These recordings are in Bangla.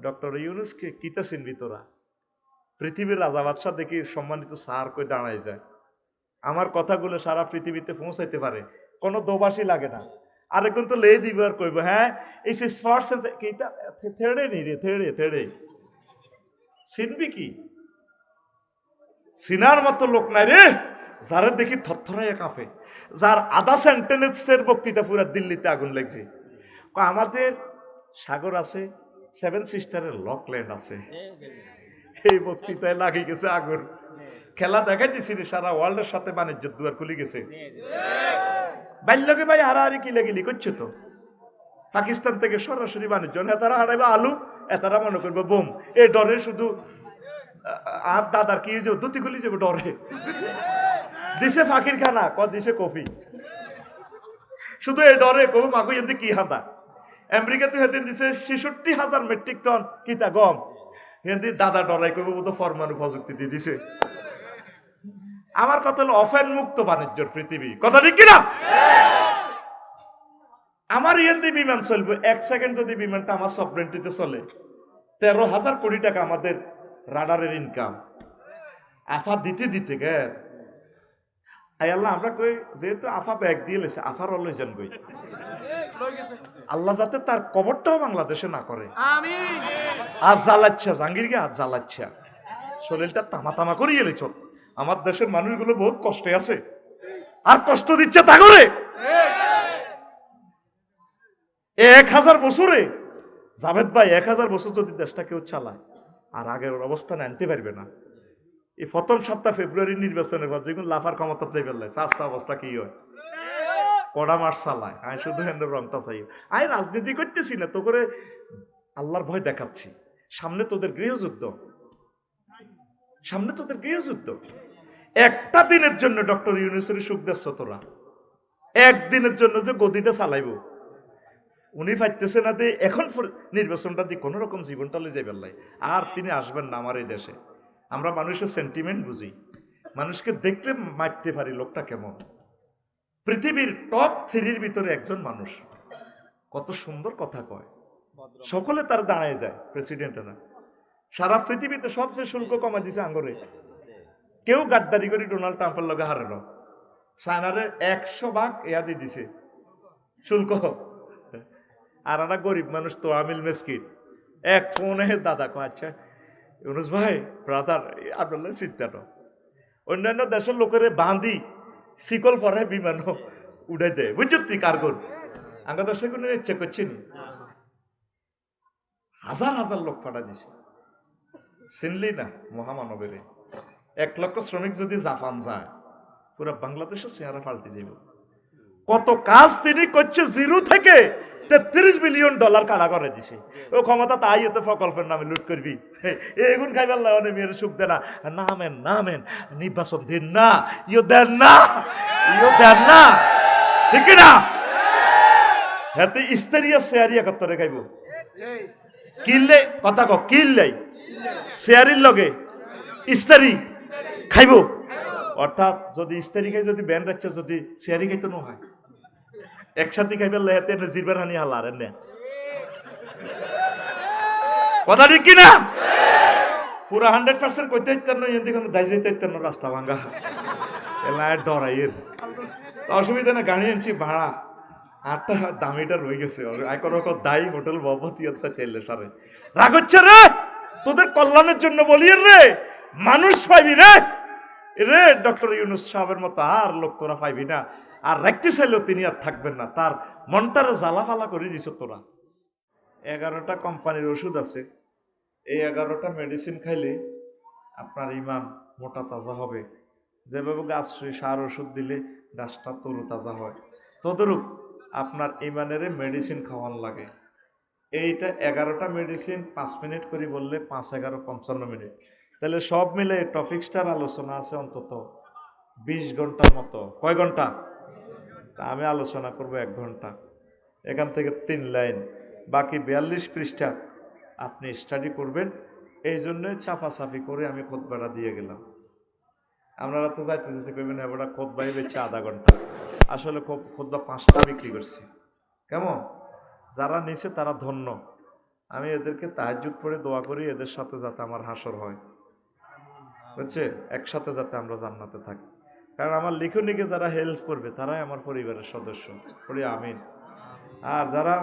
ডক্টর ইউনুসকে কিতা চিনবি তোরা? পৃথিবীর রাজা বাদশাহ দেখি সম্মানিত স্যার কই দাঁড়ায় যায়, আমার কথাগুলো সারা পৃথিবীতে পৌঁছাইতে পারে, কোনো দোবাসী লাগে না। আরেকজন তো লে দিবে আর কইব হ্যাঁ এই স্পট সেন্স কিতা থেড়ে নি রে, থেড়ে থেড়ে চিনবি কি? সিনার মতো লোক নাই রে, যারা দেখি থরথরাইয়া কাঁপে, যার আধা সেন্টেন্সের বক্তৃতা পুরা দিল্লিতে আগুন লাগছে। আমাদের সাগর আছে, সেভেন সিস্টারের লকল্যান্ড আছে, এই বক্তৃতায় লাগি গেছে আগুন। খেলা দেখাই দিছি সারা ওয়ার্ল্ডের সাথে বাণিজ্য দুয়ার খুলে গেছে। বাল্যকে ভাই হারাহারি কিলাগিলি করছে তো, পাকিস্তান থেকে সরাসরি বাণিজ্য, এতারা হারাইবে আলু, এতারা মনে করবে বোম। এই ডরে শুধু আর দাদার কি যে দুটি খুলি যাবে ডরে, দিছে ফাঁকির খানা ক দিছে কফি, শুধু এই ডরে কব মাগু এতে কি হাতা। আমেরিকা তো হেদিন দিছে 66,000 মেট্রিক টন কিতা গম, হেদি দাদা ডরাই কব তো পরমাণু প্রযুক্তি দিয়ে দিছে। আমার কথা হলো অফেন মুক্ত বাণিজ্যর পৃথিবী, কথা ঠিক কিনা? আমার ইয়েন্দি বিমান চলবে, এক সেকেন্ড যদি বিমানটা আমার সফরেন্টিতে চলে 13,000 কোটি টাকা আমাদের রাডারের ইনকাম। আফা দিতে দিতে গে আল্লাহ আমরা কই যেহেতু আফা ব্যাগ দিয়ে লেছে আফার লই যান গই, আল্লাহ যাতে তার কবরটাও বাংলাদেশে না করে। আজ জ্বালাচ্ছা জাহাঙ্গীর গে, আজ জ্বালাচ্ছা শরীরটা তামা তামা করিয়ে এলেছ। আমার দেশের মানুষগুলো বহুত কষ্টে আছে, আর কষ্ট দিচ্ছে তা করে 1000 বছরে। জাভেদ ভাই 1000 বছর যদি দেশটা কেউ চালায় আর আগের অবস্থানে আনতে পারবে না। এই প্রথম সপ্তাহ ফেব্রুয়ারি নির্বাচনের পর যেগুলো লাফার ক্ষমতা চাই পেলাই চাষা অবস্থা কি হয়, কড়া মার চালায়। আমি শুধু হেন্ডের রংটা চাই, আমি রাজনীতি করতেছি না তো করে আল্লাহর ভয় দেখাচ্ছি। সামনে তোদের গৃহযুদ্ধ, সামনে তোদের গৃহযুদ্ধ। একটা দিনের জন্য ডক্টর ইউনূসের সুখ দেখছ তোরা, একদিনের জন্য যে গদিটা চালাইব উনি পাইতেছে না দিয়ে এখন নির্বাচনটা দিয়ে কোনো রকম জীবনটা লই যাই পেলাই। আর তিনি আসবেন না আমার এই দেশে। আমরা মানুষের সেন্টিমেন্ট বুঝি, মানুষকে দেখলে মারতে পারি লোকটা কেমন। পৃথিবীর টপ 3-র ভিতরে একজন মানুষ কত সুন্দর কথা কয়, সকলে তার দাঁড়ায় যায়, প্রেসিডেন্টরা। সারা পৃথিবীতে সবচেয়ে শুল্ক কমা দিছে আঙ্গরে, কেউ গাদ্দারি করে ডোনাল্ড ট্রাম্পের লগে হারানো। চায়নারে 100 ভাগ এয়াদি দিছে শুল্ক। আর একটা গরিব মানুষ তো আমিল মেসকিন এক ফোনে দাদা কো আচ্ছা ইউনুস ভাই ব্রাদার আপনার চিন্তা না, অন্যান্য দেশের লোকের বাঁধি শিকল পরে বিমান উড়াই দেয়, বুঝছো তুই কার্গর। আমার দেশে কোনো ইচ্ছে করছি নি, হাজার হাজার লোক পাঠা দিছে। চিনলি না মহামানবের 1 লক্ষ শ্রমিক যদি জাপান যায় পুরো বাংলাদেশের চেহারা পাল্টে যাইব। কত কাজ তিনি করছে, জিরো থেকে 33 বিলিয়ন ডলার কাড়া করে দিছে। ও ক্ষমতা তাই হতে প্রকল্পের নামে লুট করবি, এগুন খাইবার লাগে মেয়ের সুখ দে না, নামেন নামেন নির্বাচন দিন না, ইও দেন না, ইও দেন না, ঠিক না? হাতে ইস্তেরিয়া শেয়ারিয়া কত্তরে খাইব কিনলে কথা ক, কিনলেই শেয়ারির লগে ইস্তারি খাইব। অর্থাৎ যদি ইস্তারি খাই, যদি ব্যান রাখছে, যদি শেয়ারি খাইতো না হয় একসাথে খাইবার লেহাতে জিরবার হানি হালার এনে কথা ঠিক কিনা? পুরা 100% কইতে ইত্যান্ন এদিকে কোনো দায় যেতে ইত্যান্ন রাস্তা ভাঙ্গা এলায় ডরাইয়ের অসুবিধা না, গাড়ি আনছি ভাড়া 8টা দামিটা রয়ে গেছে দায়ী হোটেল ভবতী হচ্ছে তেলে সারে রাগ হচ্ছে রে, তোদের কল্যাণের জন্য বলি রে, মানুষ পাইবি রে রে ডক্টর ইউনূস সাহেবের মতো আর লোক তোরা পাইবি না। আর রাখতে চাইলেও তিনি আর থাকবেন না, তার মনটারে জ্বালা ফালা করে দিছ তোরা। 11টা কোম্পানির ওষুধ আছে, এই 11টা মেডিসিন খাইলে আপনার ইমান মোটা তাজা হবে। যেভাবে গাছ সার ওষুধ দিলে গাছটা তরু তাজা হয়, তদরূপ আপনার ইমানের মেডিসিন খাওয়ান লাগে। এইটা 11টা মেডিসিন 5 মিনিট করে বললে 5 11 55 মিনিট, তাহলে সব মিলে টপিক্সটার আলোচনা আছে অন্তত 20 ঘন্টার মতো। কয় ঘন্টা? আমি আলোচনা করব 1 ঘন্টা, এখান থেকে 3 লাইন, বাকি 42 পৃষ্ঠা আপনি স্টাডি করবেন। এই জন্যই চাফাচাফি করে আমি খুতবাটা দিয়ে গেলাম। আপনারা তো যাইতে যেতে করবেন এবার খুতবাই বেচে আধা ঘন্টা, আসলে খুতবা 5টা বিক্রি করছি। কেমন? যারা নিছে তারা ধন্য, আমি এদেরকে তাহাজ্জুদ পড়ে দোয়া করি এদের সাথে যাতে আমার হাসর হয়, বুঝছে, একসাথে যাতে আমরা জান্নাতে থাকি। কারণ আমার লিখনিকে যারা হেল্প করবে তারাই আমার পরিবারের সদস্য, পড়ি আমিন। আর যারা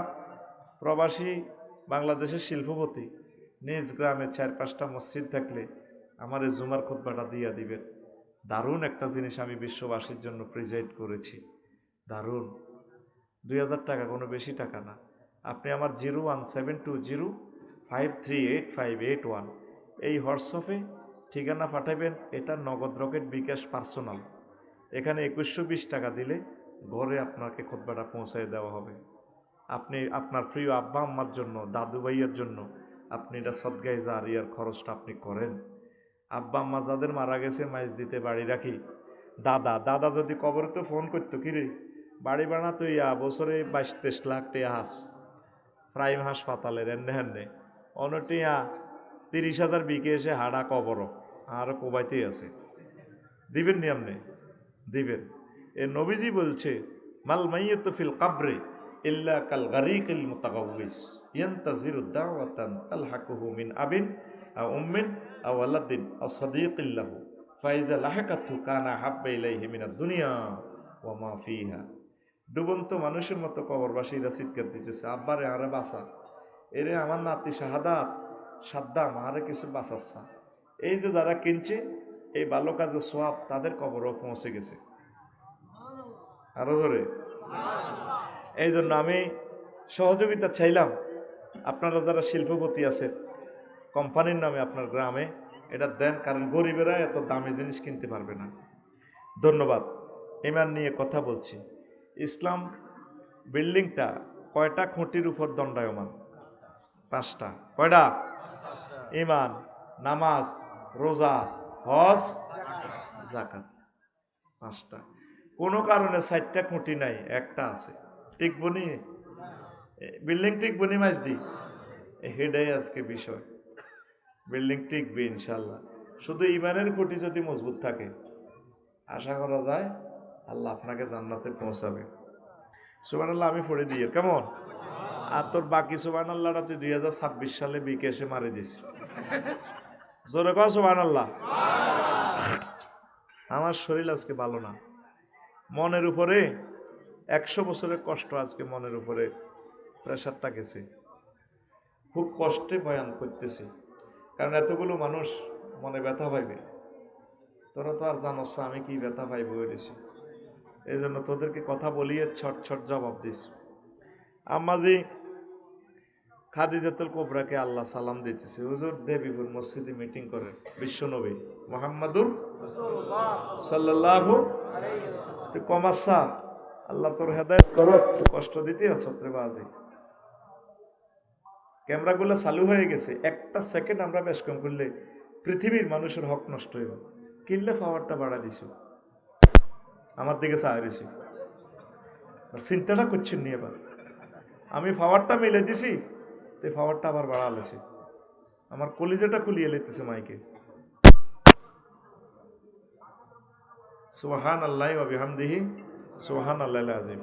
প্রবাসী বাংলাদেশের শিল্পপতি, নিজ গ্রামে 4-5টা মসজিদ থাকলে আমার এই জুমার খুতবাটা দিয়ে দিবেন। দারুণ একটা জিনিস আমি বিশ্ববাসীর জন্য প্রেজেন্ট করেছি, দারুণ। 2000 টাকা, কোনো বেশি টাকা না। আপনি আমার 01720538581 এই হোয়াটসঅ্যাপে ঠিকানা পাঠাবেন। এটা নগদ রকেট বিকাশ পার্সোনাল। এখানে 2120 টাকা দিলে ঘরে আপনাকে খুতবাটা পৌঁছায় দেওয়া হবে। আপনি আপনার প্রিয় আব্বা আম্মার জন্য, দাদু ভাইয়ের জন্য আপনি এটা সদগায়ে জারিয়ার খরচটা আপনি করেন। আব্বা আম্মা যাদের মারা গেছে মাইজ দিতে বাড়ি রাখি, দাদা যদি কবরতে ফোন করতো, কিরে বাড়ি বানাতো বছরে 22-23 লাখ টাকা হাস প্রাইম হাসপাতালের এনে হেনে অনটিয়া 30,000 বিকে এসে হাড়া কবর আর কোবাইতেই আছে, দিবেন নি আপনি? দিবেন। এ নবীজি বলছে মাল মাইয়াতু ফিল কবরে ইল্লা কাল গারিকিল মুতাগাউইস ইয়ান্তাজিরু দাওয়াতান তালহাকুহু মিন আবিন আও উম্মিন আও ওয়ালাদিন আও সাদীকিল লাহু ফাইজা লাহাকাতহু কানা হাব্বা ইলাইহি মিনাদ দুনিয়া ওয়া মা ফিহা। ডুবন্ত মানুষের মতো কবরবাসীরা চিৎকার দিতেছে, আব্বারে আরে বাঁচা, এরে আমার নাতি শাহাদাত সাদ্দাম আরে কিছু বাঁচাচ্ছা। এই যে যারা কিনছে এই ভালো কাজের সোয়াব তাদের কবরও পৌঁছে গেছে। আরো জোরে। এই জন্য আমি সহযোগিতা চাইলাম, আপনারা যারা শিল্পপতি আছেন কোম্পানির নামে আপনার গ্রামে এটা দেন, কারণ গরিবেরা এত দামি জিনিস কিনতে পারবে না। ধন্যবাদ। ইমান নিয়ে কথা বলছি। ইসলাম বিল্ডিংটা কয়টা খুঁটির উপর দণ্ডায়মান? 5টা। কয়টা? ইমান, নামাজ, রোজা, হজ, যাকাত, 5টা। কোনো কারণে 4টা খুঁটি নাই, একটা আছে। টিকবনি বিল্ডিং, টিকবনি মাইজদি, হেডাই আজকে বিষয়। বিল্ডিং টিকবে ইনশাল্লাহ। শুধু ইমানের খুঁটি যদি মজবুত থাকে আশা করা যায় আল্লাহ আপনাকে জান্নাতে পৌঁছাবে। সুবহানাল্লাহ আমি পড়ে দিয়ে কেমন? আর তোর বাকি সুবহানাল্লাহটা তুই 2026 সালে বিকেশে মারি দিস। জোরে কও সুবহানাল্লাহ। আমার শরীর আজকে ভালো না, মনের উপরে 100 বছরের কষ্ট আজকে মনের উপরে প্রেশারটা গেছে, খুব কষ্টে বয়ান করতেছি। কারণ এতগুলো মানুষ মনে ব্যথা পাইবে, তোরা তো আর জানোস আমি কি ব্যথা পাইব হয়েছি। এই জন্য তোদেরকে কথা বলিয়ে ছট জবাব দিস। আম্মাজি খাদিজাতুল কুবরাকে আল্লাহ সালাম দিতেছে, হুজুর দেবীপুর মসজিদে মিটিং করে বিশ্বনবী মুহাম্মাদুর সাল্লাল্লাহু আলাইহি ওয়াসাল্লাম। তুই কমাসা, আল্লাহ তোর হেদায়েত করুক, কষ্ট দিতে আছো রে বাজি। ক্যামেরাগুলো চালু হয়ে গেছে, একটা সেকেন্ড আমরা বেশ কম করলে পৃথিবীর মানুষের হক নষ্ট হইব। কিনলে পাওয়ারটা বাড়া দিছ, আমার দিকে চাইছি, চিন্তাটা করছেন নি। এবার আমি পাওয়ারটা মিলে দিছি, তো পাওয়ারটা আবার বাড়ালেছে, আমার কলিজাটা খুলিয়ে লেতেছে মাইকে। সুবহানাল্লাহি ওয়া বিহামদিহি সুবহানাল্লাহিল আযীম।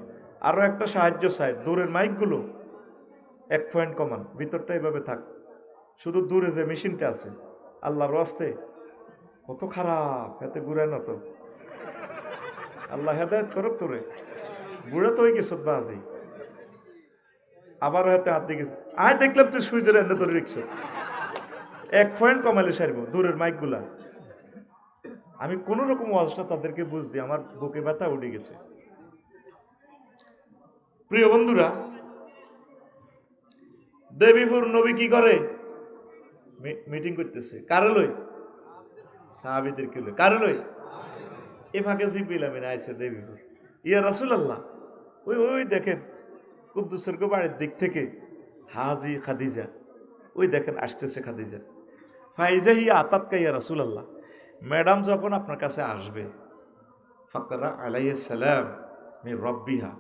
আরো একটা সাহায্য চাই, দূরের মাইকগুলো 1 পয়েন্ট কমান, ভিতরটা এইভাবে থাক, শুধু দূরে যে মেশিনটা আছে আল্লাহর রাস্তে কত খারাপ, এতে ঘুরায় না তো। আল্লাহ হেদায়েত করুক তোরে, বুড়া তো হয়ে গেছ বাজি, আবার হাতে হাত দিকে আয় দেখলাম তুই সুইচের এনে তোর রিক্সা 1 পয়েন্ট কমালে সারবো দূরের মাইকগুলা। আমি কোন রকম ওয়াজটা তাদেরকে বুঝ দিই, আমার বুকে ব্যথা উঠে গেছে। প্রিয় বন্ধুরা, দেবীপুর নবী কি করে? মিটিং করতেছে, কারে লই? সাহাবীদের কি লই? কারে লই? এ ফাঁকে জিবরিল আমিন আইছে দেবীপুর, ইয়া রাসূলুল্লাহ, ওই দেখেন কুদ্দুসের বাড়ির দিক থেকে হাজি খাদিজা, ওই দেখেন আসতেছে খাদিজা। ফাইজা হিয়া আতাতকা ইয়া রাসূলুল্লাহ, ম্যাডাম যখন আপনার কাছে আসবে, ফাকরা আলাইহিস সালাম মির রাব্বিহা,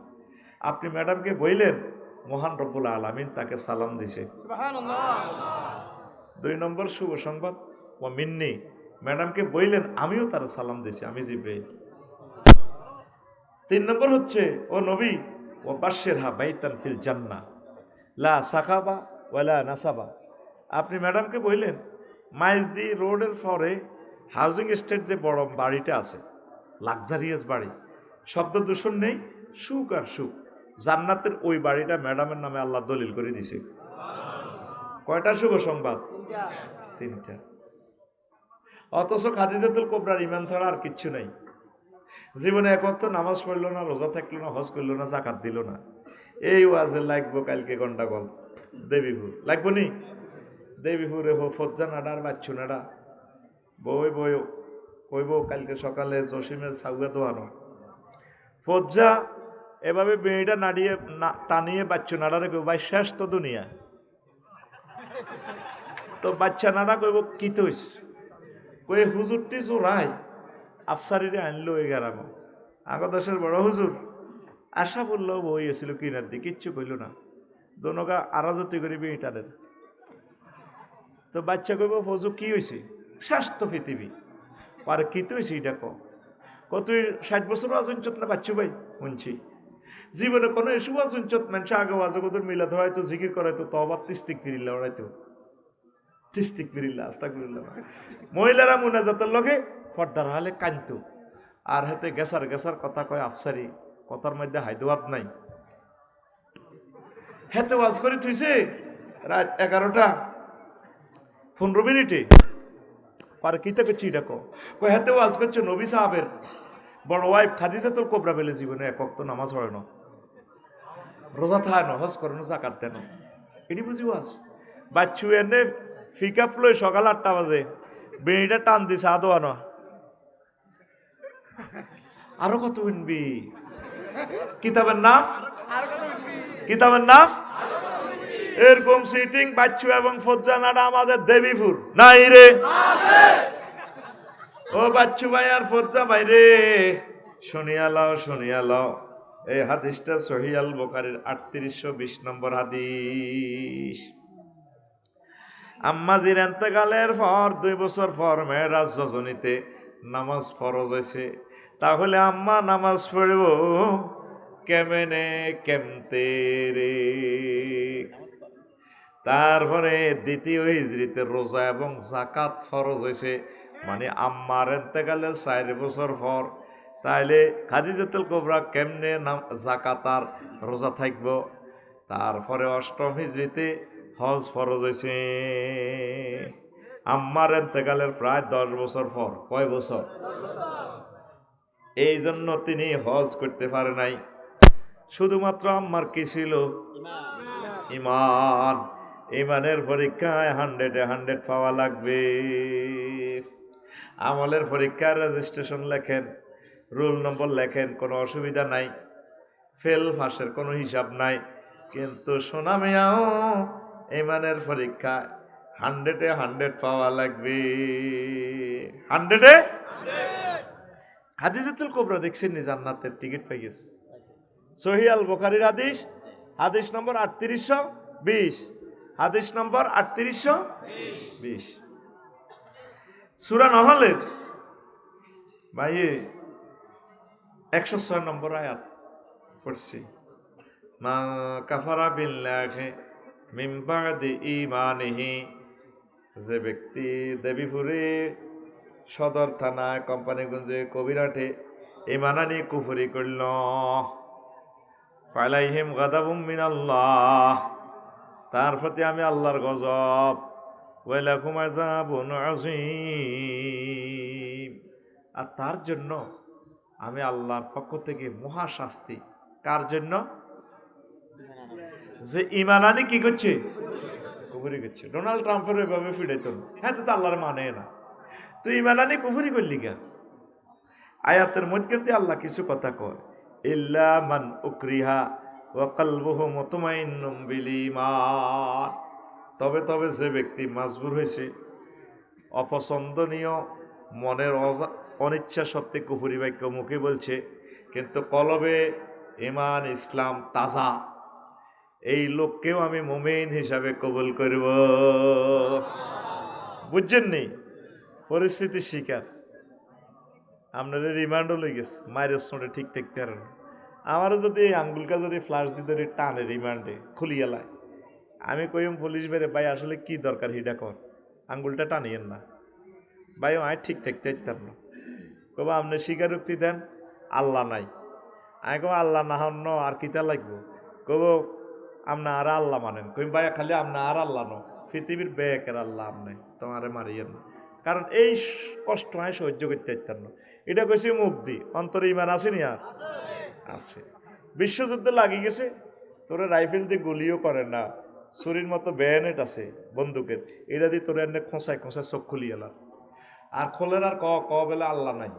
আপনি ম্যাডামকে বললেন মহান রব্বুল আলামিন তাকে সালাম দিছে। সুবহানাল্লাহ। 2 নম্বর শুভ সংবাদ, ওয়া মিন্নি, ম্যাডামকে বললেন আমিও তার সালাম দিছি, আমি জিবরাইল। 3 নম্বর হচ্ছে, ও নবী, ও বাশশিরহা বাইতান ফিল জান্নাহ লা সাখাবা ওয়ালা নাসাবা। আপনি ম্যাডামকে বললেন মাইজদি রোডের পরে হাউজিং এস্টেট যে বড় বাড়িটা আছে, লাক্সারিয়াস বাড়ি, শব্দ দূষণ নেই, সুখ আর সুখ, জান্নাতের ওই বাড়িটা ম্যাডামের নামে আল্লাহ দলিল করে দিছে। কয়টা শুভ সংবাদ? তিনটা। অথচ খাদিজাতুল কুবরার ইমান ছাড়া আর কিচ্ছু নাই। জীবনে এক ওয়াক্ত নামাজ পড়লো না, রোজা থাকলো না, হজ করলো না, জাকাত দিল না। এই ওয়াজে লাগবো কালকে গন্ডাগোল দেবীপুর, লাগবো নি? দেবীপুরে ফজ্জা নাডা আর বাচ্চু নাডা বই বই কইব কালকে সকালে জসিমের সাউয়া দোয়ানো ফজ্জা এভাবে বেড়িটা নাড়িয়ে টানিয়ে বাচ্চু নাড়ারে কইব ভাই শেষ তো দুনিয়া। তো বাচ্চা নাড়া কইব কি তো হইছে? কই হুজুরটি চোরাই আফসারিরে আনলো ওই গেরাম আগদেশের বড় হুজুর আশা বললো বই এসেছিল কিনার দিয়ে, কিচ্ছু কইল না, দোনোগা আরাজতি করিবি এটাদের। তো বাচ্চা কইব ফজু কি হয়েছে? স্বাস্থ্য পৃথিবী আর কি তো হয়েছে এটা তুই 60 বছর আজঞ্চত না বাচ্চু ভাই শুনছি জীবনে কোনো এসব আজঞ্চত মানুষ আগে আজও কত মিলাদ হয়তো জিকির করাইতো তবার তিস্তিক ফিরিল্লা ওরাইতো তিস্তিক ফিরিল্লা আস্তাগফিরুল্লাহ। মহিলারা মুনাজাতের লগে পর্দার হালে কানতো আর হাতে গেসার গেসার কথা কয় আফসারি, কথার মধ্যে হায়দোয়াত নাই। হেতে ওয়াজ করে থুইছে রাত 11টা 15 মিনিটে পার কিতা করছি এটা কয় হেতে ওয়াজ করছে নবী সাহাবের বড় ওয়াইফ খাদিজাতুল কুবরা বলে জীবনে এক ওয়াক্ত নামাজ পড়ে না, রোজা থাকে না, হজ করে না, জাকাত দেন, এটি বুঝি ওয়াজ। বাচ্চু এনে পিকআপ লই সকাল 8টা বাজে বেড়িটা টান দিছে আদোয়ানো আরো কত শুনবি। কিতাবের নাম কিতাবের নাম এরকম সিটিং বাচ্চু এবং ফজ্জা নাডা আমাদের দেবীপুর নাই রে। ও বাচ্চু ভাই আর ফজ্জা ভাই রে শুনিয়া লাও এই হাদিসটা সহিহ আল বুখারীর 3820 নম্বর হাদিস। আম্মাজির ইন্তেকালের পর 2 বছর পর মেরাজ রজনীতে নামাজ ফরজ হয়েছে। তাহলে আম্মা নামাজ পড়ব কেমতে রে? তারপরে দ্বিতীয় হিজরিতে রোজা এবং জাকাত ফরজ হয়েছে, মানে আম্মার ইন্তেকালের 4 বছর পর। তাইলে খাদিজাতুল কুবরা কেমনে জাকাত আর রোজা থাকব? তারপরে 8ম হিজরিতে হজ ফরজ হয়েছে আম্মার ইন্তেকালের প্রায় 10 বছর পর। কয় বছর? এই জন্য তিনি হজ করতে পারে নাই। শুধুমাত্র আম্মার কি ছিল? ইমান। ইমানের পরীক্ষায় 100 পাওয়া লাগবে। আমলের পরীক্ষার রেজিস্ট্রেশন লেখেন, রোল নম্বর লেখেন, কোনো অসুবিধা নাই, ফেল ফাঁসের কোনো হিসাব নাই। কিন্তু সোনা মেয়াও ইমানের পরীক্ষায় 100 পাওয়া লাগবে। 100 খাদিজাতুল কুবরা দেখছেন নি জান্নাতের টিকিট পেয়ে গেছে। সহিহ আল বুখারীর হাদিস নম্বর 3820, হাদিস নম্বর 3820। সূরা নহলের ভাই 106 নম্বর আয়াত পড়ছি। মা কাফারা বিল্লাহি মিন বাদি ঈমানিহি, যে ব্যক্তি দেবীপুরে সদর থানায় কোম্পানিগঞ্জে কবিরাটে ঈমান আনি কুফরি করল, ফালাইহিম গাদাবুম মিনাল্লাহ, তার প্রতি আমি আল্লাহর গজব, ওয়ালাকুম আযাবুন আযীম, আর তার জন্য আমি আল্লাহর পক্ষ থেকে মহা শাস্তি। কার জন্য? যে ঈমান আনি কি করছে? কুফরি করছে। ডোনাল্ড ট্রাম্পের ওইভাবে ফিরাইতো না, হ্যাঁ তো আল্লাহর মানে না, তুই ঈমান আনি কুফরি করলি কেন? আয়াতের মধ্যে আল্লাহ কিছু কথা কয়, ইল্লা মান উকরিহা ওয়া কলবুহু মুতমাইন্নুম বিল ঈমান, তবে যে ব্যক্তি মাজবুর হয়েছে, অপছন্দনীয় মনের অনিচ্ছা সত্ত্বে কুফরি বাক্য মুখে বলছে, কিন্তু কলবে ঈমান ইসলাম তাজা, এই লোককেও আমি মুমিন হিসাবে কবুল করব। বুঝছেন নি? পরিস্থিতির শিকার। আপনাদের রিমান্ডও লই গেছে, মায়ের সঙ্গে ঠিক থাকতে পারেন। আমারও যদি এই আঙ্গুলটা যদি ফ্লাশ দিতে টানে রিমান্ডে খুলিয়ালায়, আমি কইম পুলিশ বেরে ভাই আসলে কি দরকার হিডা কর, আঙ্গুলটা টানিয়েন না ভাই, আমি ঠিক থাকতে পারতাম না। কব আপনি স্বীকারোক্তি দেন আল্লাহ নাই। আমি কব আল্লাহ না হন আর কিতা লাগবো। কব আপনি আর আল্লাহ মানেন। কইম ভাই খালি আপনি আর আল্লাহ ন, পৃথিবীর বেকের আল্লাহ আপনি, তোমারে মারিয়েন না। কারণ এই কষ্ট আমি সহ্য করতে পারতাম না। এটা কইছি মুখ দি, অন্তরে ইমান আছে নি আর আছে। বিশ্বযুদ্ধ লাগি গেছে, তোরে রাইফেল দিয়ে গুলিও করে না, ছুরির মতো ব্যানেট আছে বন্দুকের, এটা দিয়ে তোরে এনে খোঁচায় খোঁচায় চোখ খুলিয়ে এলাম। আর খোলের আর ক বেলা আল্লাহ নাই,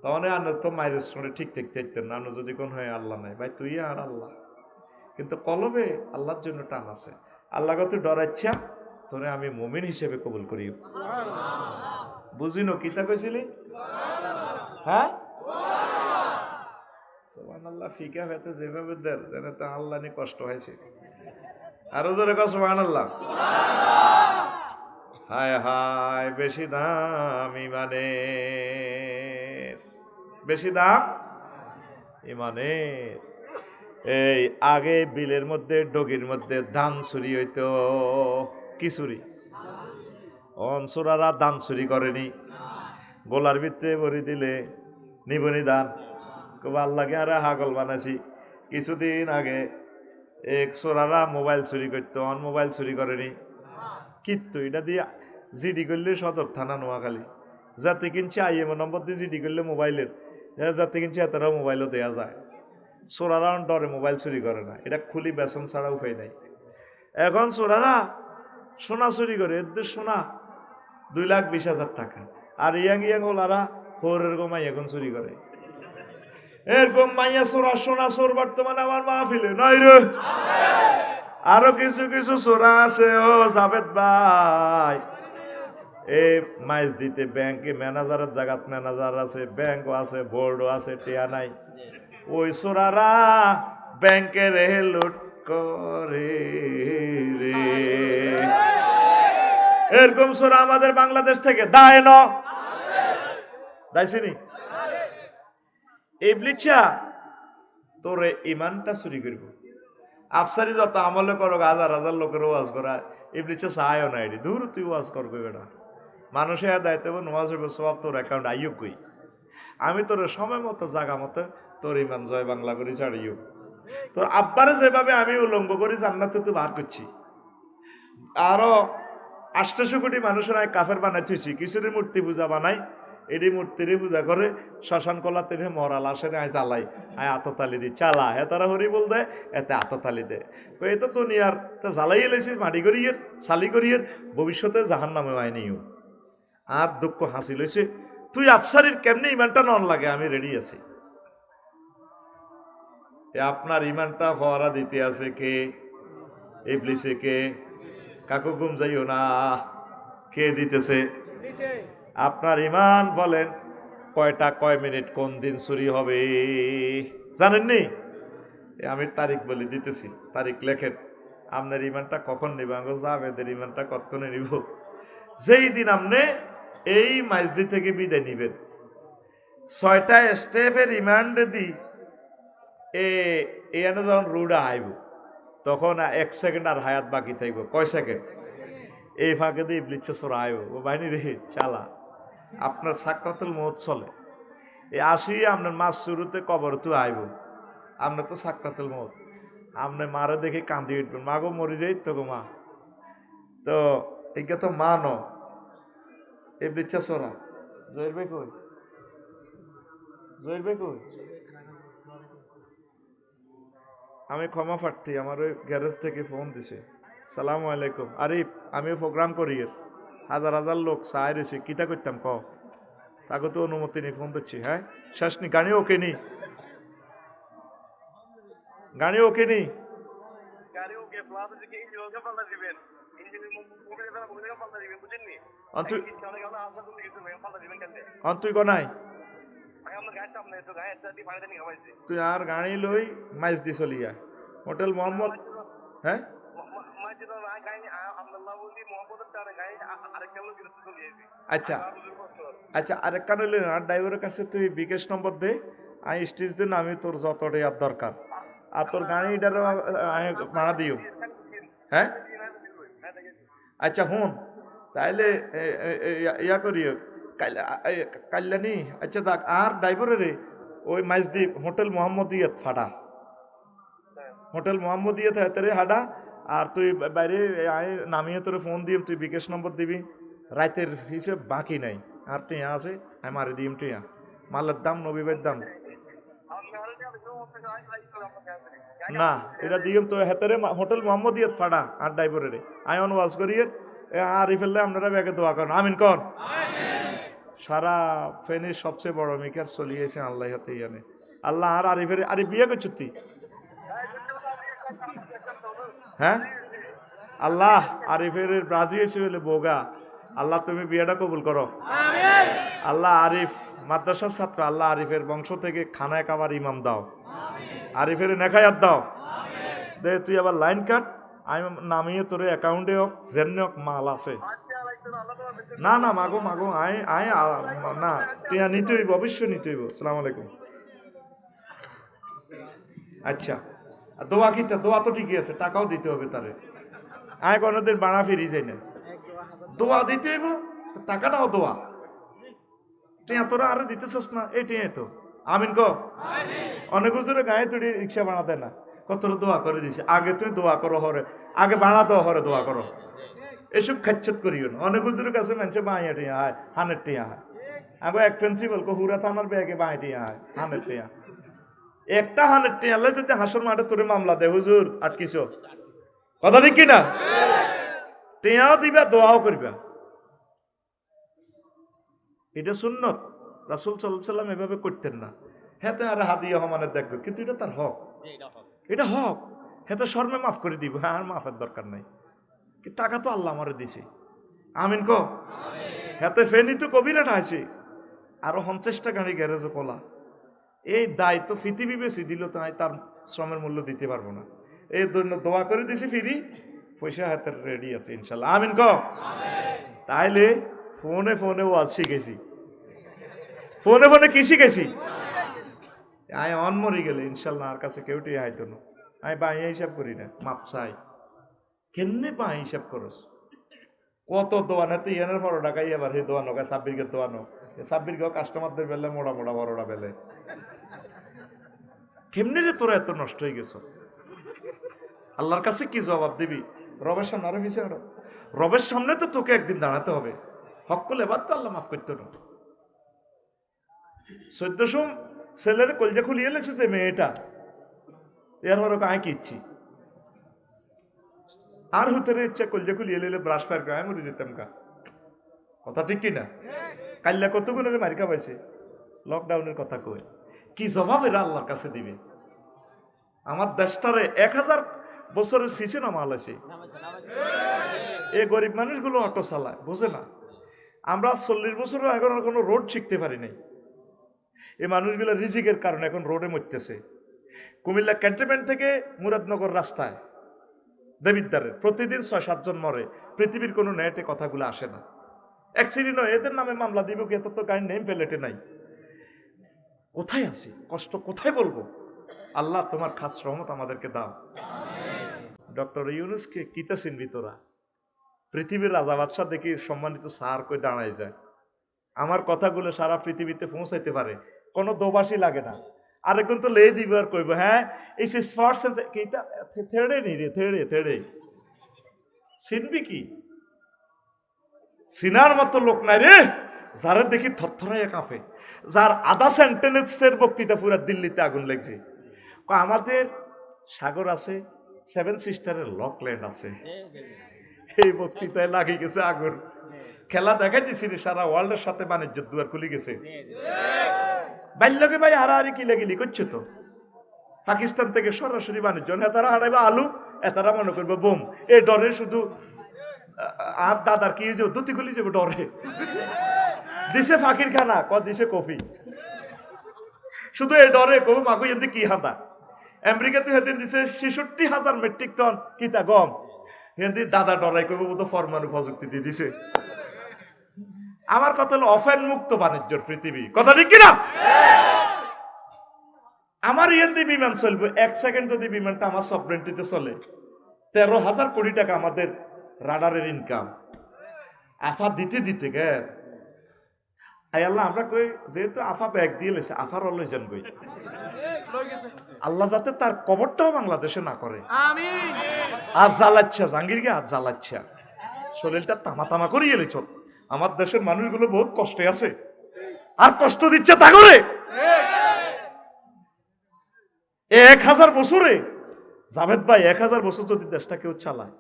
তখন আনো তো মায়ের সঙ্গে ঠিক থাকতে পারতেন না। যদি কোন হয় আল্লাহ নাই ভাই, তুই আর আল্লাহ। কিন্তু কলবে আল্লাহর জন্য টান আছে। আল্লাহকে তুই ডরাচ্ছা, তোরে আমি মুমিন হিসেবে কবুল করি। বুঝিনো কিতা কইছিলি? হ্যাঁ, সুবহানাল্লাহ। ফিকা হইতে যেভাবে দেন যেন তা আল্লাহ নিয়ে কষ্ট হয়েছে। আরো জোরে কও সুবহানাল্লাহ। হায় হায়, বেশি দাম ইমানের, বেশি দাম ইমানের। এই আগে বিলের মধ্যে ডগির মধ্যে ধান চুরি হইতো, কি চুরি? অনসুরারা ধান চুরি করেনি, গোলার ভিতরে ভরি দিলে নিবনি ধান। কব আল্লাহকে আরে হাগল বানাইছি। কিছুদিন আগে এক চোরারা মোবাইল চুরি করতো, অন মোবাইল চুরি করেনি কিন্তু এটা দিয়ে জিডি করলে সদর থানা নোয়াখালী, যাতে কিনছে আইএম নম্বর দিয়ে জিডি করলে মোবাইলের, যাতে কিনছে এতটাও মোবাইলও দেওয়া যায়। চোরারা ডরে মোবাইল চুরি করে না, এটা খুলি বেসন ছাড়া উপায় নাই। এখন চোরারা সোনা চুরি করে, এদের সোনা 2,20,000 টাকা। আর ইয়াং ইয়াং ওলারা ফোরের গোমাই এখন চুরি করে। এরকম মাইয়া চোরা সোনা চোর বর্তমানে আমার মাহফিলে নাই রে। আরো কিছু কিছু চোরা আছে ও জাভেদ ভাই, এই মাইজ দিতে ব্যাংকে ম্যানেজারের জায়গাত ম্যানেজার আছে, ব্যাংকও আছে, বোর্ডও আছে, টিয়া নাই। ওই চোরারা ব্যাংকে রে লুট করে রে। এরকম চোরা আমাদের বাংলাদেশ থেকে দায় ন দাইছিনি। ইবলিসা তোরে ইমানটা চুরি করব। আফসারি যত আমলে করো, হাজার হাজার লোকের ওয়াজ করা, ইবলিসা চায়ও না। এটি দূর তুই ওয়াজ করবে বেটা, মানুষের দায়িত্ব নোয়াজ হইব, সব তোর অ্যাকাউন্ট আইও কই। আমি তোর সময় মতো জায়গা মতো তোর ইমান জয় বাংলা করি ছাড়িও। তোর আব্বারে যেভাবে আমি উলঙ্গ করি জান্নাতে তুই বার করছি। আরো 800 কোটি মানুষের আমি কাফের বানাই থুইছি, কিছুরই মূর্তি পূজা বানাই, এটি মূর্তিরই পূজা করে, শ্মশান কলা তেরে মরা লাশের আয় জ্বালাই, আয় আততালি দি চালা, হে তারা হরি বল দেয়, এতে আততালি দেয়। এই তো দুনিয়ার তা জ্বালাই এলেছিস মাটি করিয়ের চালি করিয়ের, ভবিষ্যতে জাহান নামে আইনিও। আর দুঃখ হাসি লইছে, তুই আফসারির কেমনি ইমানটা নন লাগে, আমি রেডি আছি। আপনার ইমানটা ফওয়ারা দিতে আছে কে? ইবলিসে কে? কাকু ঘুম যাইও না, কে দিতেছে? আপনার ইমান বলেন কয়টা কয় মিনিট কোন দিন চুরি হবে জানেননি? আমি তারিখ বলি দিতেছি, তারিখ লেখেন। আপনার ইমানটা কখন নিব? জাভেদের ইমানটা কতক্ষণে নিব? যেই দিন আপনি এই মাইজদি থেকে বিদায় নিবেন, 6টা স্টেপের রিমান্ডে দি এনে যখন রুডা আইব, তখন 1 সেকেন্ড আর হায়াত বাকি থাকবো। কয় সেকেন্ড? এই ফাঁকে দিয়ে ইবলিস চোরা আইব, ও বাহিনী রে চালা, আপনার সাকরাতুল মউত চলে। এই আসি আপনার মাস শুরুতে কবর তো আইব, আপনার তো সাকরাতুল মউত। আপনি মারে দেখে কান্দি উঠবেন, মা গো মরি যাই তো গো মা। তো এইটা তো মা ন, ইবলিস চোরা জয়রবে কই, জয়রবে কই। আমি ক্ষমা প্রার্থী, আমার ওই গ্যারেজ থেকে ফোন দিছে, সালামু আলাইকুম আরিফ, আমিও প্রোগ্রাম করি, হাজার হাজার লোক চাই রয়েছে, কিতা করতাম ক, তাকে তো অনুমতি নেই, ফোন দিচ্ছি। হ্যাঁ শেষ নি, গাড়ি ওকে নি, গাড়ি ওকে নি, তুই কনাই, তুই আর গাড়ি লই মাইজ দি চলিয়া হোটেল মোহাম্মদ। হ্যাঁ আচ্ছা আচ্ছা, আরেক কান হইলে আর ড্রাইভারের কাছে তুই বিকাশ নম্বর দে, আমি স্টেজ দিন, আমি তোর যতটাই আর দরকার, আর তোর গাড়িটারও ভাড়া দিও। হ্যাঁ আচ্ছা হুন তাইলে ইয়া করিও কাল্যাণী আচ্ছা যাক আর ড্রাইভারের ওই মাইজদ্বীপ হোটেল মোহাম্মদিয়ত ফাড়া হোটেল মোহাম্মদিয়ত হাতেরে হাডা আর তুই বাইরে আয় নামিয়ে তোর ফোন দিয়ে তুই বিকাশ নম্বর দিবি রাতের হিসেব বাকি নাই আর টিয়া আছে আমি মারি দিম টিয়া মালের দাম নবীবের দাম না এটা দিম তো হেতারে হোটেল মোহাম্মদিয়ত ফাড়া আর ড্রাইভারের আয়ন ওয়াজ করিয়ে আর ফেললে আপনারা ব্যাগে দোয়া করেন আমিন কর সারা ফেনীর সবচেয়ে বড় মিকার চলিয়েছে আল্লাহ হাতে জানে আল্লাহ আর আরিফের আরিফ বিয়ে করছো তুই হ্যাঁ আল্লাহ আরিফের রাজি এসে হলে বোগা আল্লাহ তুমি বিয়েটা কবুল করো আল্লাহ আরিফ মাদ্রাসার ছাত্র আল্লাহ আরিফের বংশ থেকে খানায় কাবার ইমাম দাও আরিফের নেখায়াত দাও দে তুই আবার লাইন কাট আমি নামিয়ে তোর অ্যাকাউন্টে হোক জেনে হোক মাল আছে না না মাগো মাগো আয় আয় না তুই নিতে হইব অবশ্যই নিতে হইব আসসালামু আলাইকুম আচ্ছা দোয়া কি দোয়া তো ঠিকই আছে টাকাও দিতে হবে তারে আয় কোনোদিন বাড়া ফিরি যাই না দোয়া দিতে হইব টাকাটাও দোয়া তুই তোরা আরে দিতেছস না এটাই তো আমিন ক অনেক হুজুরে গায়ে তুই রিক্সা বানাতে না কত দোয়া করে দিছে আগে তুই দোয়া করো হরে আগে বানাতে হরে দোয়া করো এসব খাচ্ছত করিও না অনেক হুজুরের কাছে মানুষে বাঁয়ে টিয়া হয় হানের টিয়া হয় আগে এক প্রিন্সিপাল হুরা থানার ব্যাগে বাঁয়ে টিয়া হয় হানের টিয়া একটা হানের টিয়ালে যদি হাসর মাঠে তোরে মামলা দে হুজুর আটকিছ কথা ঠিক কিনা টিয়াও দিবা দোয়াও করবা এটা সুন্নত রাসূল সাল্লাল্লাহু আলাইহি সাল্লাম এভাবে করতেন না হেতে আর হাদিয়া হমানে দেখবে কিন্তু এটা তার হক এটা হক হেতে শর্মে মাফ করে দিব হ্যাঁ আর মাফের দরকার নাই টাকা তো আল্লাহ আমারে দিছে আমিন কো হেতে ফেনি তো কবিরাটা আছে আরো 50টা গাড়ি গ্যারেজও কলা এই দায়িত্ব পৃথিবী বেশি দিল তাই তার শ্রমের মূল্য দিতে পারবো না এই জন্য দোয়া করে দিছি ফিরি পয়সা হাতের রেডি আছে ইনশাল্লাহ আমিন কো তাইলে ফোনে ফোনে ওয়াজ শিখেছি ফোনে ফোনে কি শিখেছি আয় অন মরি গেলে ইনশাল্লাহ আর কাছে কেউটি আইতো না আমি বাঁয়ে হিসাব করি না মাপ চাই কেমনে বাঁয়ে হিসাব করস কত দোয়ান হাতে ইয়ানের 12 টাকা এবার সেই দোয়ানো কা 26 কে দোয়ানো 26 কে কাস্টমারদের বেলে মোড়া মোড়া বড়টা বেলে কেমনে রে তোরা এত নষ্ট হয়ে গেছ আল্লাহর কাছে কি জবাব দিবি রবের সামনে আরো পিছিয়ে রবের সামনে তো তোকে একদিন দাঁড়াতে হবে হক করলে এবার তো আল্লাহ মাফ করতো না 1400 ছেলের কলজা খুলিয়ে এলেছে যে মেয়েটা এর হরক আয় কি ইচ্ছি আর হুতের ইচ্ছা কলজা খুলিয়ে এলে ব্রাশ ফায়ার গায়ে মরে যেতাম কা কথা ঠিক কিনা কাল্লা কতগুণের মারিকা পাইছে লকডাউনের কথা কই কি জবাব এরা আল্লাহর কাছে দিবে আমার দেশটারে 1000 বছরের ফিসে নামাল আছে এই গরিব মানুষগুলো অটো চালায় বুঝে না আমরা 40 বছরও এখন কোনো রোড শিখতে পারি নাই এই মানুষগুলো রিজিকের কারণে এখন রোডে মরতেছে কুমিল্লা ক্যান্টনমেন্ট থেকে মুরাদনগর রাস্তায় দেবিদ্বারে প্রতিদিন 6-7 জন মরে পৃথিবীর কোনো নেটে কথাগুলো আসে না অ্যাক্সিডেন্ট হয় এদের নামে মামলা দিব কি এত তো গাড়ির নেম প্লেটে নাই কোথায় আছে কষ্ট কোথায় বলবো আল্লাহ তোমার খাস রহমত আমাদেরকে দাও ডক্টর ইউনুসকে কিতা চিনবি তোরা পৃথিবীর রাজা বাদশাহ দেখি সম্মানিত স্যার কই দাঁড়ায় যায় আমার কথাগুলো সারা পৃথিবীতে পৌঁছাইতে পারে কোনো দোবাসী লাগে না আরেকজন তো লে দিবে আর কইব হ্যাঁ এই স্পর্ট কিতা থেড়ে নি রে থেড়ে চিনবি কি সিনার মতো লোক নাই রে যারা দেখি থরথরাইয়া কাঁপে যার আধা সেন্টেন্সের বক্তৃতা পুরা দিল্লিতে আগুন লাগছে আমাদের সাগর আছে 7 সিস্টারের লকল্যান্ড আছে এই বক্তৃতায় লাগিয়ে গেছে আগুন খেলা দেখাই দিছি রে সারা ওয়ার্ল্ডের সাথে বাণিজ্য দুয়ার খুলে গেছে বাল্যকে ভাই হারাহারি কিলাগিলি করছে তো পাকিস্তান থেকে সরাসরি বাণিজ্য এতারা হারাইবা আলু এতারা মনে করবে বোম এই ডরে শুধু আর দাদার কি হয়েছে দুটি খুলি যাবে ডরে দিছে ফাঁকির খানা দিছে কফি শুধু এই ডরে কবি মাকু এতে কি হাতা আমেরিকা তো হেদিন দিছে 66,000 মেট্রিক টন কিতা গম হেদি দাদা ডরাই কবি তো পরমাণু প্রযুক্তি দিয়ে দিছে আমার কথা হলো অফেন মুক্ত বাণিজ্যর পৃথিবী কথা ঠিক কিনা আমার ইয়ান্দি বিমান চলবে 1 সেকেন্ড যদি বিমানটা আমার সফরেন্টিতে চলে 13,000 কোটি টাকা আমাদের রাডারের ইনকাম। আফা দিতে দিতে গে আল্লাহ আমরা কই যেহেতু আফা ব্যাগ দিয়ে লেছে আফার লই যান কই আল্লাহ যাতে তার কবরটাও বাংলাদেশে না করে। আর জ্বালাচ্ছা জাহাঙ্গীরকে আর জ্বালাচ্ছা শরীরটা তামা তামা করিয়ে লেছ। আমার দেশের মানুষগুলো বহুত কষ্টে আছে আর কষ্ট দিচ্ছে তা করে 1000 বছরে জাভেদ ভাই 1000 বছর যদি দেশটা কেউ চালায়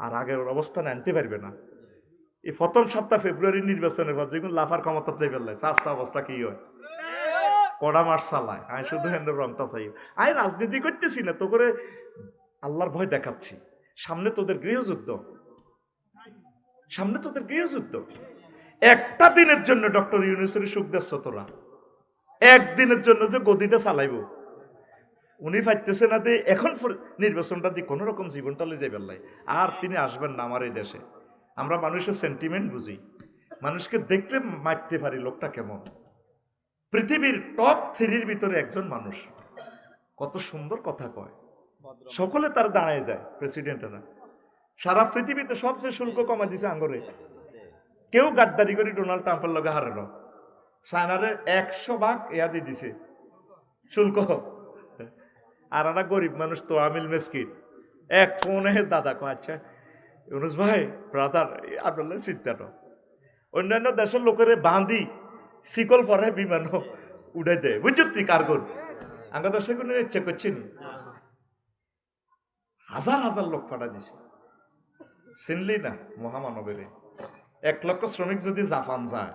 আর আগের অবস্থানে আনতে পারবে না। এই প্রথম সপ্তাহ ফেব্রুয়ারি নির্বাচনের পর যেগুলো লাফার ক্ষমতা চাই ফেললে চাষা অবস্থা কি হয় কড়া মার চালায়। আমি শুধু হ্যান্ডের রংটা চাই। আমি রাজনীতি করতেছি না তো করে আল্লাহর ভয় দেখাচ্ছি। সামনে তোদের গৃহযুদ্ধ, সামনে তোদের গৃহযুদ্ধ। একটা দিনের জন্য ডক্টর ইউনূসের সুখ দিচ্ছ তোরা, একদিনের জন্য যে গদিটা চালাইব উনি পাইতেছে না দিয়ে এখন নির্বাচনটা দিয়ে কোনো রকম জীবনটা লয়ে যাইবার লাই। আর তিনি আসবেন না আমার এই দেশে। আমরা মানুষের সেন্টিমেন্ট বুঝি, মানুষকে দেখলে মারতে পারি লোকটা কেমন। পৃথিবীর টপ 3-র ভিতরে একজন মানুষ কত সুন্দর কথা কয়, সকলে তার দাঁড়ায় যায়। প্রেসিডেন্টরা সারা পৃথিবীতে সবচেয়ে শুল্ক কমা দিছে আঙ্গরে। কেউ গাদ্দারি করে ডোনাল্ড ট্রাম্পের লগে হারানো চায়নারে 100 ভাগ ইয়া দিয়ে দিছে শুল্ক। আর একটা গরিব মানুষ তো আমিল মেসকিন এক ফোনে দাদা কয় আচ্ছা ইউনুস ভাই ব্রাদার আপনার চিন্তা না। অন্যান্য দেশের লোকের বাঁধি শিকল পরে বিমান উড়াই দেয় বুঝছি কার্গোর। আমার দেশে কোনো ইচ্ছে করছি নি, হাজার হাজার লোক পাঠা দিছে। চিনলি না মহামানবের 1 লক্ষ শ্রমিক যদি জাপান যায়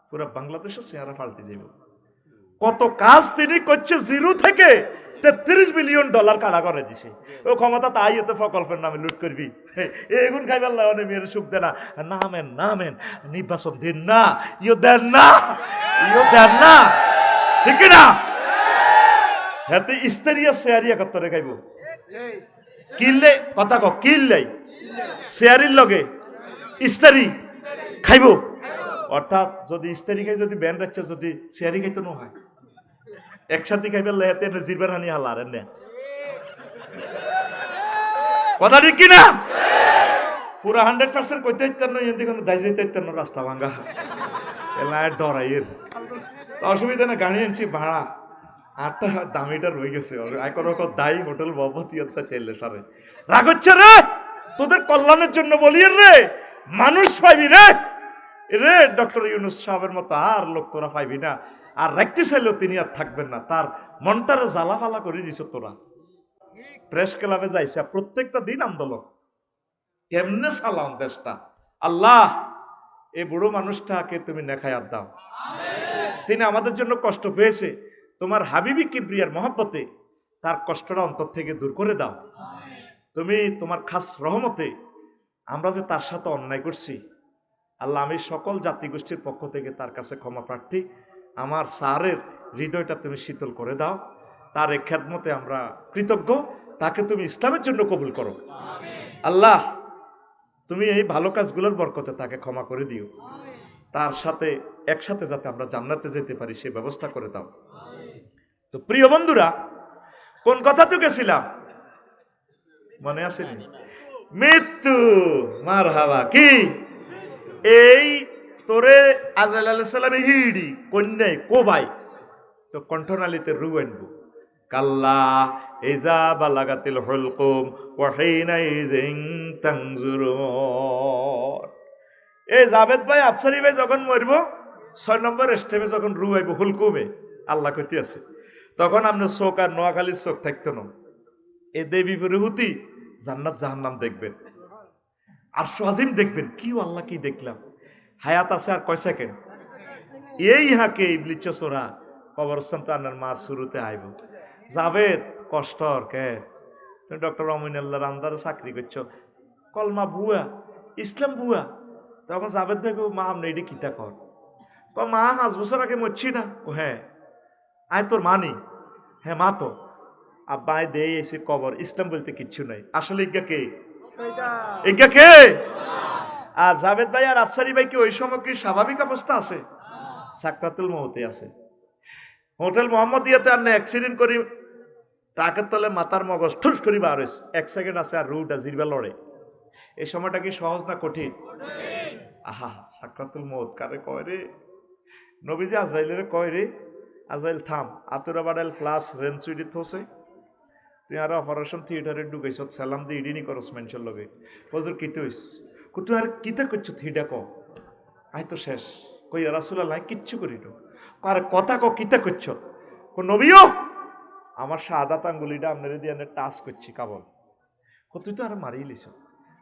পুরো বাংলাদেশের চেহারা পাল্টে যাব। কত কাজ তিনি করছে জিরো থেকে 33 বিলিয়ন ডলার কাড়া করে দিছে। ও ক্ষমতা তাই হতে প্রকল্পের নামে লুট করবি এগুন খাইবার লাগে মেয়ের সুখ দে না নামেন নামেন নির্বাচন দিন না ইও দেন না ইও দেন না ঠিক না। হাতে ইস্তেরিয়া শেয়ারিয়া কতরে খাইব কিনলে কথা ক কিনলে শেয়ারির লগে ইস্তারি খাইব। অর্থাৎ যদি ইস্তারি খাই যদি ব্যান রাখছে যদি শেয়ারি খাইতো না হয় একসাথে খাইবার লেহাতে জিরবার হানি হালার এনে কথা ঠিক কিনা। পুরা 100% কইতে ইত্যার নয় এদিকে দায় যাইতে ইত্যার রাস্তা ভাঙ্গা এলায় ডরাইয়ের অসুবিধা না। গাড়ি আনছি ভাড়া 8টা দামিটা রয়ে গেছে দায়ী হোটেল ভবতী হচ্ছে তেলে সারে রাগ হচ্ছে রে তোদের কল্যাণের জন্য বলিয়ে রে মানুষ পাইবি রে রে ডক্টর ইউনূস সাহেবের মতো আর লোক তোরা পাইবি না। আর রাখতে চাইলেও তিনি আর থাকবেন না, তার মনটারে জ্বালা ফালা করে দিছ তোরা। প্রেস ক্লাবে যাইছে প্রত্যেকটা দিন আন্দোলন কেমনে সালাম দেশটা। আল্লাহ এই বুড়ো মানুষটাকে তুমি নেখায়াত দাও, তিনি আমাদের জন্য কষ্ট পেয়েছে তোমার হাবিবি কিবরিয়ার মহব্বতে তার কষ্টটা অন্তর থেকে দূর করে দাও। তুমি তোমার খাস রহমতে আমরা যে তার সাথে অন্যায় করছি আল্লাহ আমি সকল জাতিগোষ্ঠীর পক্ষ থেকে তার কাছে ক্ষমা প্রার্থী। আমার স্যারের হৃদয়টা তুমি শীতল করে দাও, তার এই খেদমতে আমরা কৃতজ্ঞ। তাকে তুমি ইসলামের জন্য কবুল করো আল্লাহ। তুমি এই ভালো কাজগুলোর বরকতে তাকে ক্ষমা করে দিও, তার সাথে একসাথে যাতে আমরা জান্নাতে যেতে পারি সে ব্যবস্থা করে দাও। তো প্রিয় বন্ধুরা কোন কথা তো গেছিলাম মনে আসেনি? মৃত্যু মারহাবা কি এই তোরে আজরাইল আলাইহিস সালামে হিড়ি কন্যায় কোবাই তো কণ্ঠনালীতে রু আনবো কাল্লা ইজা বালাগাতিল হুলকুম ওয়া হিনা ইযিন তানজুরুন। এই জাভেদ ভাই আফসারি ভাই যখন মরব 6 নম্বর স্টেপে যখন রু আইব হুলকুমে আল্লাহ কইতে আছে তখন আপনার চোখ আর নোয়াখালীর চোখ থাকতো না। এ দেবী পুরুহুতি জান্নাত জাহান্নাম দেখবেন, আরশ আজিম দেখবেন। কি আল্লাহ কি দেখলাম, হায়াত আছে আর কয় সেকেন্ড। এই হাকে ইবলিচ সোরা কবরস্থান তো আনার মার শুরুতে আইব জাভেদ কষ্টর কে তুমি ডক্টর অমিনুল্লাহর আন্দারে চাকরি করছো কলমা বুয়া ইসলাম বুয়া। তখন জাভেদ ভাই মা আপনি এটি কিতা কর মা 5 বছর আগে মরছি না। ও হ্যাঁ আয় তোর মানি হ্যাঁ মা তো আব্বা আয় দেই এসে কবর ইসলাম বলতে কিচ্ছু নাই। আসলে ইজ্ঞা কে ইজ্ঞা কে? আর জাভেদ ভাই আর আফসারি ভাই কি ওই সময় কি স্বাভাবিক অবস্থা আছে? সাকরাতুল মউতে আছে। হোটেল মোহাম্মদিয়াতে আপনি অ্যাক্সিডেন্ট করি ট্রাকের তলে মাথার মগজ ঠুস করি বার হয়েছে, 1 সেকেন্ড আছে আর রুটা জিরবা লড়ে। এই সময়টা কি সহজ না কঠিন? আহা, সাকরাতুল মউত কারে কয় রে? নবীজি আজরাইলের কয় রে, আজরাইল থাম, আতুরা বাডাল ফ্লাস রেঞ্চুইডি থোসে, তুই আর অপারেশন থিয়েটারে ঢুকাইছ, সালাম দিয়ে ইডিনি করস মানুষের লগে। হজুর কিতে হইস? তুই আর কিতে করছ থিডা ক? আই তো শেষ। কই রাসূলুল্লাহ কিচ্ছু করি না। আর কথা ক কিতে করছ? কো নবীও আমার শাহাদাত আঙ্গুলিটা আপনারে দিয়ে টাচ করছি কাবল। তুই তো আর মারিয়ে লিছ,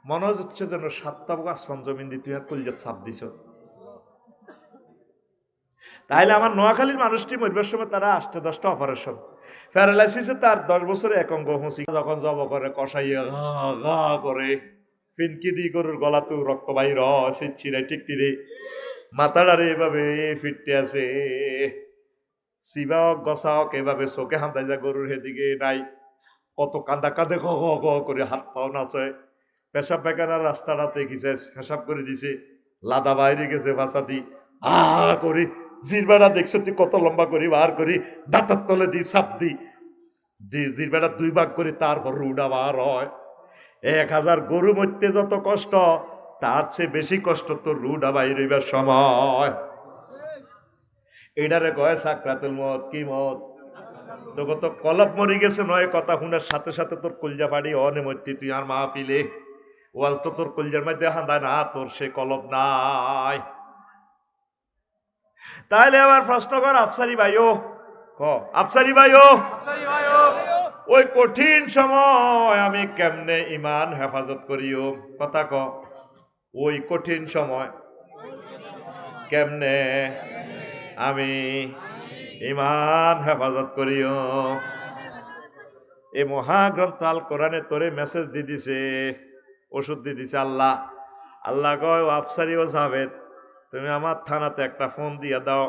মনে হচ্ছে যেন 7টা আসমান জমিন দিয়ে তুই আর কলজাত চাপ দিছ। তাইলে আমার নোয়াখালীর মানুষটি মরবার সময় তারা 8-10টা অপারেশন, প্যারালাইসিসে তার 10 বছরে এক অঙ্গ হুঁচি, যখন জব করে কষাইয়া ঘা করে, ফিনকি দি গরুর গলা তো রক্ত বাইর চিরাই টিকটিরে, মাথাটারে এভাবে ফিরতে আছে, সিবাওক গসাওক এভাবে চোখে হান্দাই যা গরুর হেদিকে নাই, কত কান্দা কাঁদে ঘ ঘ করে হাত পাও নাচে, পেশাব পায়খানার রাস্তাটাতে গেছে হেসাব করে দিছে, লাদা বাইরে গেছে ভাষা দি করি, জিরবাটা দেখছো তুই কত লম্বা করি বার করি, দাঁতার তলে দি সাপ দি জিরবাটা 2 ভাগ করি, তারপর রুডা বার হয়। 1000 গরু মরতে যত কষ্ট, তার চেয়ে বেশি কষ্ট তোর রুডা বাইর হইবার সময়। এটারে কয় সাকরাতুল মউত। কি মত? তোকে তো কলব মরি গেছে নয় কথা শুনার সাথে সাথে তোর কলজা ফাড়ি অনে মরতি, তুই আর মা পিলে ওয়াজ তো তোর কলজার মধ্যে হাঁদায় না, তোর সে কলব নাই। তাইলে আবার প্রশ্ন কর আফসারি ভাইও, ক আফসারি ভাইও, ওই কঠিন সময় আমি কেমনে ইমান হেফাজত করিও? কথা ক, ওই কঠিন সময় কেমনে আমি ইমান হেফাজত করিও? এই মহাগ্রন্থ আল কোরআনে তোরে মেসেজ দি দিছে, ওষুধ দি দিছে আল্লাহ। আল্লাহ কয় আফসারি ও জাভেদ, তুমি আমার থানাতে একটা ফোন দিয়া দাও,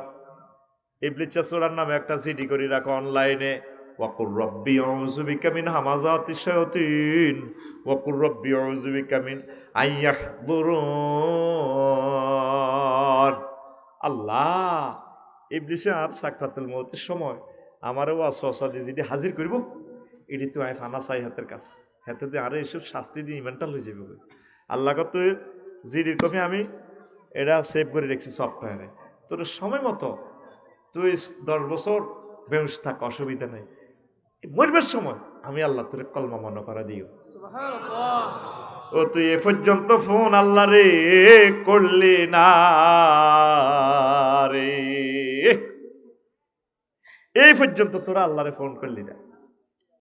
ইবলিস চৌরার নামে একটা সিডি করে রাখো অনলাইনে, ওয়াকুর রব্বি আউযু বিকা মিন হামাযাতিশ শায়াতিন ওয়াকুর রব্বি আউযু বিকা মিন আইয়াহদুরুন। আল্লাহ, ইবলিসে আর সাকরাতুল মউতের সময় আমারও ওয়াসওয়াসা দিয়ে যেটি হাজির করব, এটি তো আমি ফানা চাই হাতের কাছে, হাতে দিয়ে আরে এসব শাস্তি দিয়ে ইমেন্টাল হয়ে যাবে। আল্লাহ কত জিডির কপি আমি এটা সেভ করে রেখেছি সফটওয়্যারে, তোর সময় মতো তুই 10 বছর বেউস থাক, অসুবিধা নেই। মরবার সময় আমি আল্লাহ তোর কলমা মনে করা দিও। ও তুই এ পর্যন্ত ফোন আল্লাহ রে করলি না রে, এই পর্যন্ত তোরা আল্লাহরে ফোন করলি না।